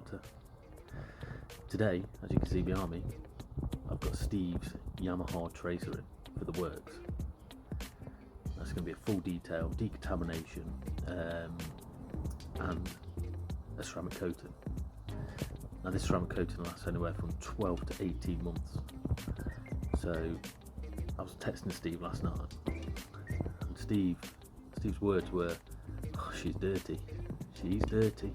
character. Today, as you can see behind me, I've got Steve's Yahama Tracer in for the works. That's going to be a full detail, decontamination, and a ceramic coating. Now this ceramic coating lasts anywhere from 12 to 18 months. So I was texting Steve last night, and Steve's words were, "Oh, she's dirty. She's dirty."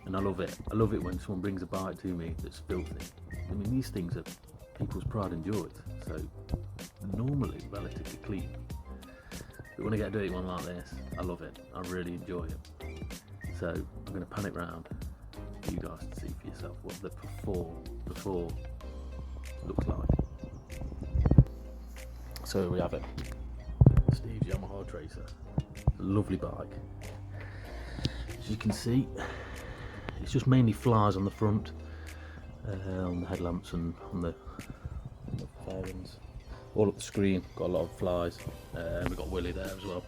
And I love it. I love it when someone brings a bike to me that's filthy. I mean, these things are people's pride and joy, so normally relatively clean. But when I get a dirty one like this, I love it. I really enjoy it. So I'm going to pan it round for you guys to see for yourself what the before looks like. So here we have it. Steve's Yahama Tracer. It's a lovely bike. As you can see, it's just mainly flies on the front, on the headlamps and on the fairings. All up the screen, got a lot of flies. We've got Willie there as well.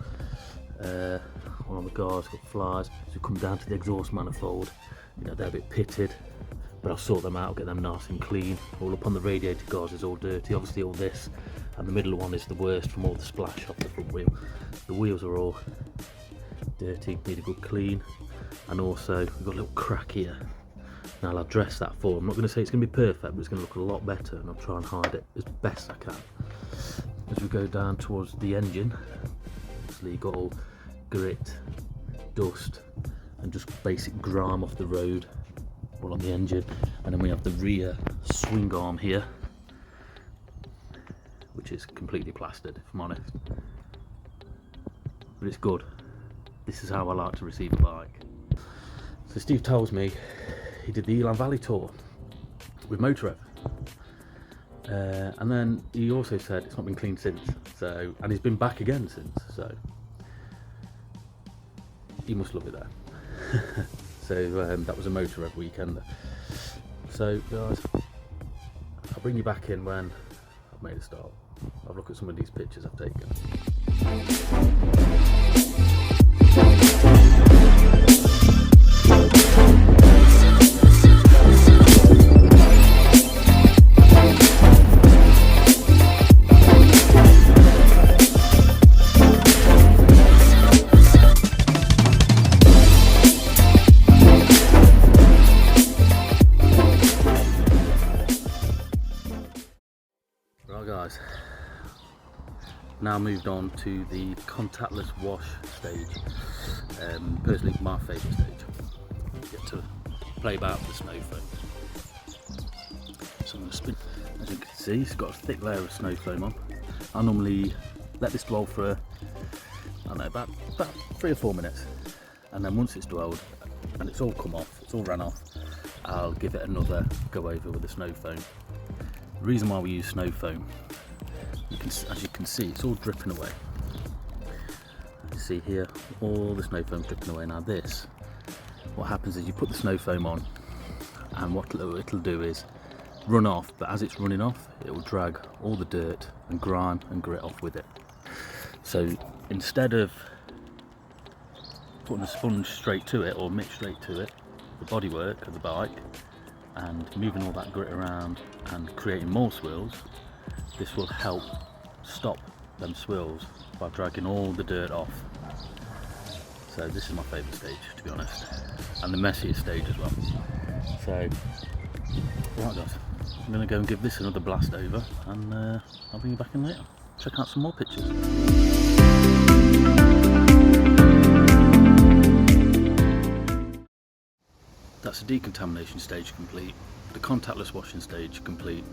One on the guards got flies. So come down to the exhaust manifold, you know, they're a bit pitted, but I'll sort them out, get them nice and clean. All up on the radiator guards is all dirty. Obviously all this, and the middle one is the worst from all the splash off the front wheel. The wheels are all dirty, need a good clean. And also we've got a little crack here. Now I'll address that for. I'm not going to say it's going to be perfect, but it's going to look a lot better, and I'll try and hide it as best I can. As we go down towards the engine, obviously you've got all grit, dust, and just basic grime off the road all on the engine. And then we have the rear swing arm here, which is completely plastered, if I'm honest. But it's good. This is how I like to receive a bike. So Steve tells me he did the Elan Valley tour with Motorrev, and then he also said it's not been cleaned since. So, and he's been back again since. So he must love it there. So that was a Motorrev weekend. So guys, I'll bring you back in when I've made a start. I'll look at some of these pictures I've taken. Right guys, now moved on to the contactless wash stage. Personally my favourite stage. Get to play about with the snow foam. So I'm going to spin. As you can see, it's got a thick layer of snow foam on. I normally let this dwell for I don't know, about 3 or 4 minutes, and then once it's dwelled and it's all come off, it's all ran off, I'll give it another go over with the snow foam. The reason why we use snow foam, as you can see, it's all dripping away. You see here, all the snow foam's dripping away. Now this, what happens is you put the snow foam on, and what it'll do is run off, but as it's running off, it will drag all the dirt and grime and grit off with it. So instead of putting a sponge straight to it or mix straight to it, the bodywork of the bike, and moving all that grit around and creating more swirls, this will help stop them swirls by dragging all the dirt off. So this is my favourite stage, to be honest, and the messiest stage as well. So right guys, I'm going to go and give this another blast over, and I'll bring you back in later. Check out some more pictures. That's the decontamination stage complete, the contactless washing stage complete,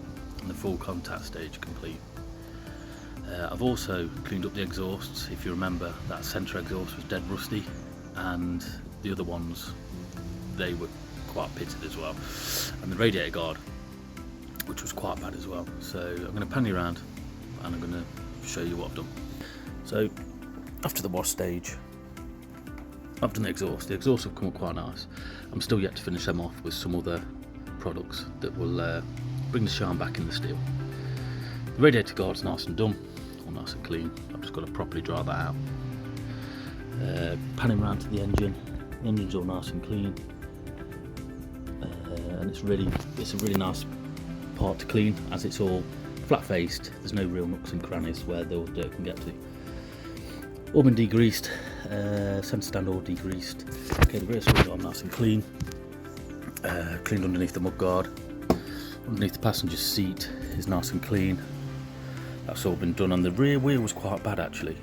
and the full contact stage complete. I've also cleaned up the exhausts. If you remember, that centre exhaust was dead rusty, and the other ones, they were quite pitted as well, and the radiator guard, which was quite bad as well. So I'm going to pan you around and I'm going to show you what I've done. So after the wash stage, I've done the exhaust. The exhausts have come up quite nice. I'm still yet to finish them off with some other products that will bring the shine back in the steel. The radiator guard's nice and done, all nice and clean. I've just got to properly dry that out. Panning round to the engine. The engine's all nice and clean. and it's a really nice part to clean, as it's all flat faced. There's no real nooks and crannies where the dirt can get to. All been degreased, centre stand all degreased. Okay, the rear swing arm nice and clean. Cleaned underneath the mudguard. Underneath the passenger seat is nice and clean. That's all been done, and the rear wheel was quite bad actually.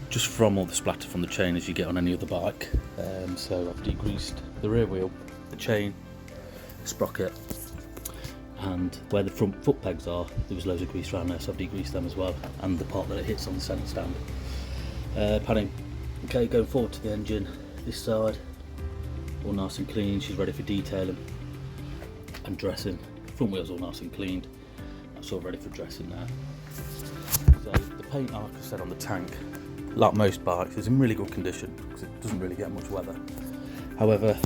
Just from all the splatter from the chain as you get on any other bike. So I've degreased the rear wheel, the chain, sprocket, and where the front foot pegs are, there was loads of grease around there, so I've degreased them as well, and the part that it hits on the centre stand. Padding. Okay, going forward to the engine, this side, all nice and clean. She's ready for detailing and dressing. Front wheel's all nice and cleaned. That's all ready for dressing now. So the paint, like I said, on the tank, like most bikes, is in really good condition because it doesn't really get much weather. However,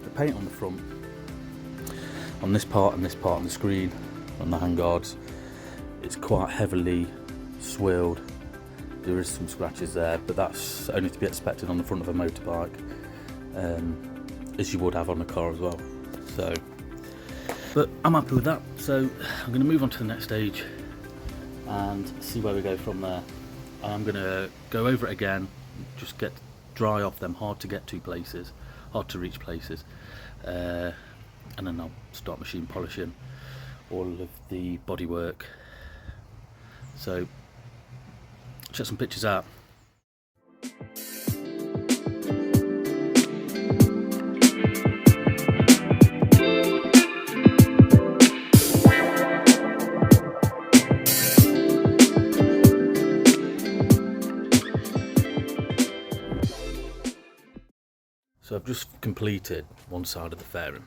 the paint on the front, on this part and this part on the screen, on the handguards, it's quite heavily swirled. There is some scratches there, but that's only to be expected on the front of a motorbike, as you would have on a car as well. So, but I'm happy with that. So I'm going to move on to the next stage and see where we go from there. I'm going to go over it again, just get dry off them hard to get to places, hard to reach places, and then I'll start machine polishing all of the bodywork. So check some pictures out. So I've just completed one side of the fairing.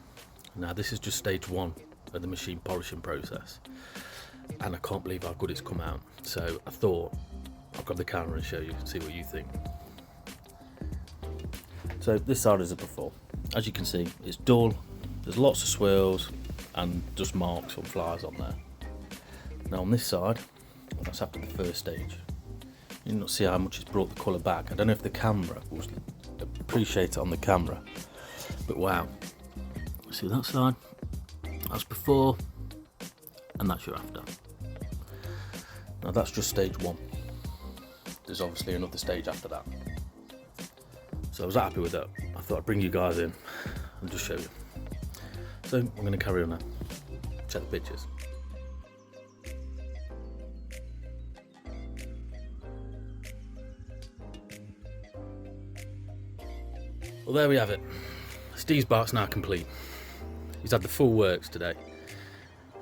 Now this is just stage one of the machine polishing process, and I can't believe how good it's come out. So I thought I'll grab the camera and show you, see what you think. So this side is a before. As you can see, it's dull, there's lots of swirls and just marks on flies on there. Now on this side, well, that's after the first stage. You can not see how much it's brought the colour back. I don't know if the camera will appreciate it on the camera, but wow. See that side, that's before, and that's your after. Now that's just stage one. There's obviously another stage after that. So I was happy with that. I thought I'd bring you guys in and just show you. So I'm going to carry on now. Check the pictures. Well, there we have it. Steve's bike's now complete. He's had the full works today.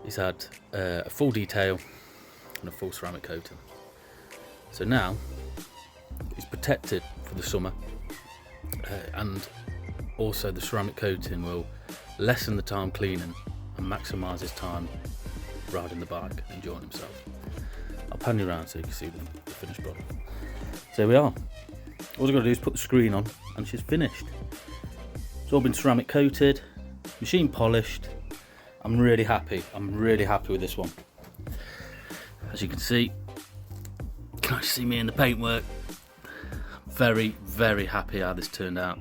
He's had a full detail and a full ceramic coating. So now he's protected for the summer, and also the ceramic coating will lessen the time cleaning and maximise his time riding the bike, enjoying himself. I'll pan you around so you can see the finished product. So here we are. All I've got to do is put the screen on and she's finished. It's all been ceramic coated, machine polished. I'm really happy with this one. As you can see, you can actually see me in the paintwork. Very, very happy how this turned out.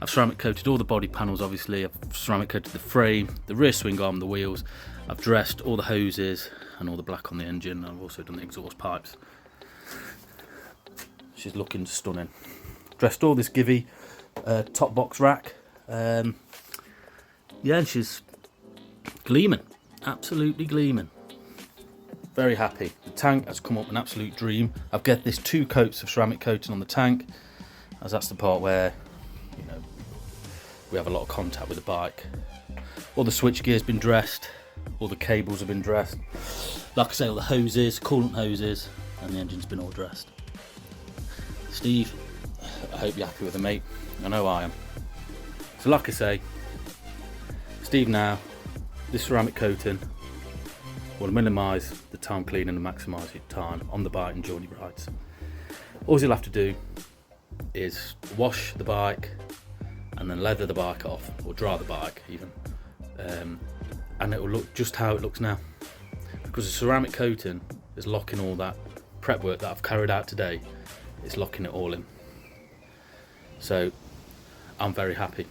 I've ceramic coated all the body panels, obviously. I've ceramic coated the frame, the rear swing arm, the wheels. I've dressed all the hoses and all the black on the engine. I've also done the exhaust pipes. She's looking stunning. Dressed all this Givy top box rack. Yeah, she's gleaming, absolutely gleaming. Very happy. The tank has come up an absolute dream. I've got this 2 coats of ceramic coating on the tank, as that's the part where, you know, we have a lot of contact with the bike. All the switch gear's been dressed, all the cables have been dressed. Like I say, all the hoses, coolant hoses, and the engine's been all dressed. Steve, I hope you're happy with it, mate. I know I am. So like I say, Steve now, this ceramic coating will minimise the time cleaning and maximise your time on the bike and journey rides. All you'll have to do is wash the bike and then leather the bike off, or dry the bike even, and it will look just how it looks now, because the ceramic coating is locking all that prep work that I've carried out today. It's locking it all in. So I'm very happy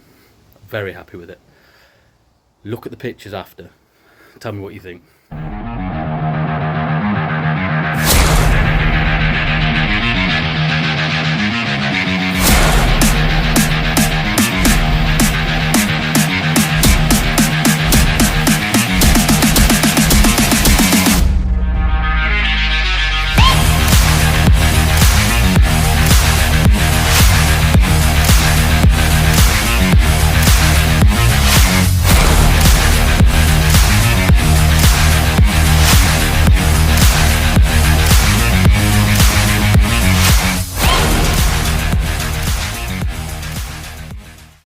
with it. Look at the pictures after. Tell me what you think.